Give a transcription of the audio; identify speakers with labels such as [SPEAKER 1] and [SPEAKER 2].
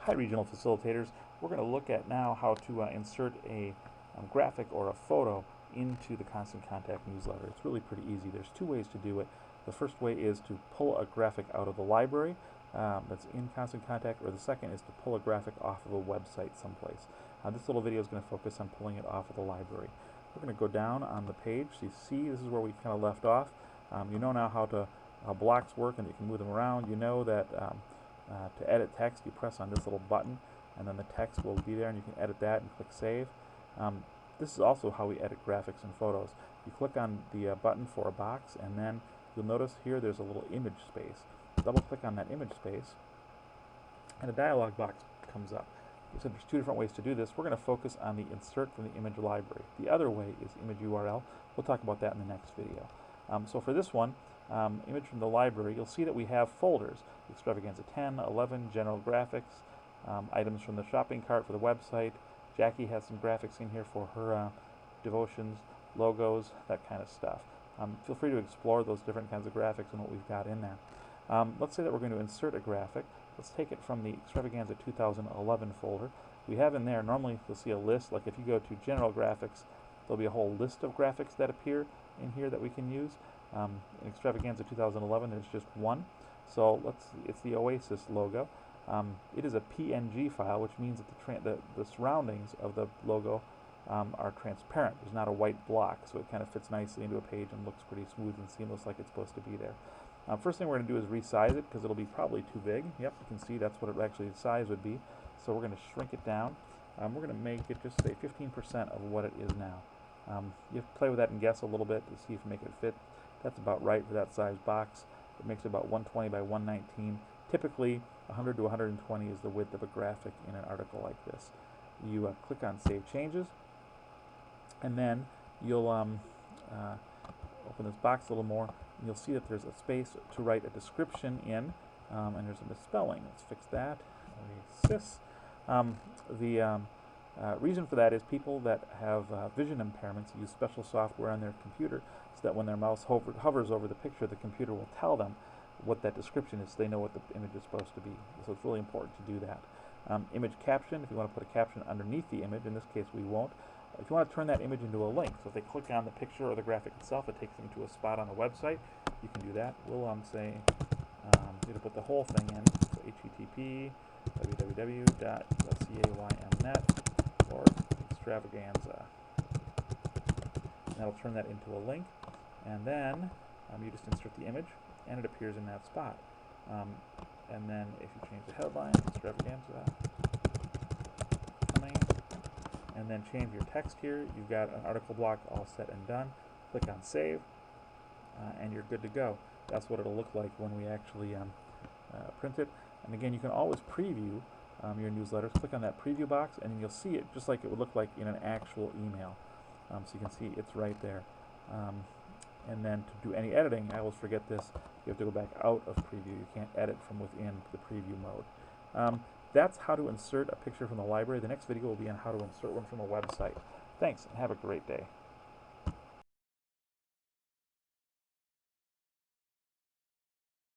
[SPEAKER 1] Hi regional facilitators. We're going to look at now how to insert a graphic or a photo into the Constant Contact newsletter. It's really pretty easy. There's two ways to do it. The first way is to pull a graphic out of the library that's in Constant Contact, or the second is to pull a graphic off of a website someplace. This little video is going to focus on pulling it off of the library. We're going to go down on the page. So you see this is where we kind of left off. You know now how blocks work and you can move them around. You know that to edit text you press on this little button and then the text will be there and you can edit that and click save. This is also how we edit graphics and photos. You click on the button for a box and then you'll notice here there's a little image space. Double click on that image space and a dialog box comes up. So there's two different ways to do this. We're going to focus on the insert from the image library. The other way is image URL. We'll talk about that in the next video. So for this one, image from the library, you'll see that we have folders. Extravaganza 10, 11, general graphics, items from the shopping cart for the website. Jackie has some graphics in here for her devotions, logos, that kind of stuff. Feel free to explore those different kinds of graphics and what we've got in there. Let's say that we're going to insert a graphic. Let's take it from the Extravaganza 2011 folder. We have in there, normally you'll see a list, like if you go to general graphics, there'll be a whole list of graphics that appear in here that we can use. In Extravaganza 2011 there's just one. So it's the Oasis logo. It is a PNG file, which means that the surroundings of the logo are transparent. There's not a white block, so it kind of fits nicely into a page and looks pretty smooth and seamless like it's supposed to be there. First thing we're going to do is resize it because it'll be probably too big. Yep, you can see that's what it actually the size would be. So we're going to shrink it down. We're going to make it just say 15% of what it is now. You have to play with that and guess a little bit to see if you make it fit. That's about right for that size box. It makes it about 120 by 119. Typically 100 to 120 is the width of a graphic in an article like this. You click on Save Changes, and then you'll open this box a little more, and you'll see that there's a space to write a description in, and there's a misspelling. Let's fix that. The reason for that is people that have vision impairments use special software on their computer so that when their mouse hovers over the picture, the computer will tell them what that description is so they know what the image is supposed to be. So it's really important to do that. Image caption, if you want to put a caption underneath the image, in this case we won't. If you want to turn that image into a link, so if they click on the picture or the graphic itself, it takes them to a spot on the website, you can do that. We'll say, you to put the whole thing in, so http www.ELCAYMNet or extravaganza. And that'll turn that into a link. And then you just insert the image and it appears in that spot. And then if you change the headline, extravaganza, coming, and then change your text here, you've got an article block all set and done. Click on save, and you're good to go. That's what it'll look like when we actually print it. And again, you can always preview your newsletters. Click on that preview box and you'll see it just like it would look like in an actual email. So you can see it's right there. And then to do any editing, I always forget this, you have to go back out of preview. You can't edit from within the preview mode. That's how to insert a picture from the library. The next video will be on how to insert one from a website. Thanks, and have a great day.